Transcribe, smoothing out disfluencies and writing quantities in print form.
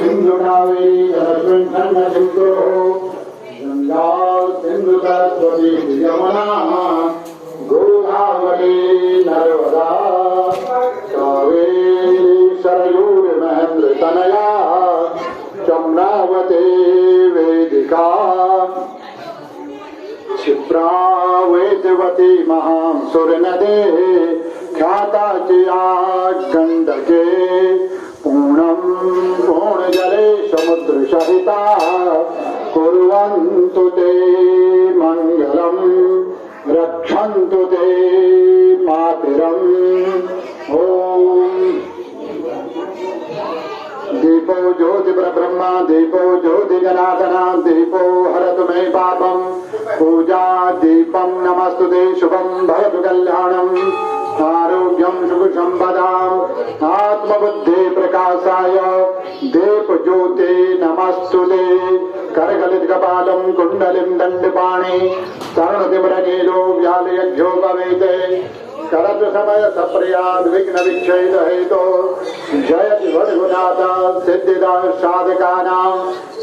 सिंधु कावेरी जलस्मिन् सिंधु गंगा सिंधु सरस्वती यमुना गोदावरी नर्मदा कावेरी सरयूर महेंद्र तनया चम्रावती वेदिका क्षिप्रा वेदवती महासुर नदे ख्याता chia गंडके पूर्णम पूर्ण जले समुद्र सहिता कुर्वन्तु ते मंगलम रक्षन्तु ते मातरम् ओम दीपो ज्योति ब्रह्मा दीपो ज्योति जनार्दना दीपो हरतु मे पापम पूजा दीपम नमस्तुते शुभम भवतु कल्याणम आरोग्यम सुख संपदाम आत्मबुद्धि प्रकाशाय दीप ज्योति नमस्तुते करकलित कपालम कुंडलिम दंडपाणि तरुणतिमरनीलो व्यालयज्ञोपवेते करत समय सप्रयाद विघ्न विक्षेद हेतो जयति वरगुनाथ सिद्धिदा साधकानां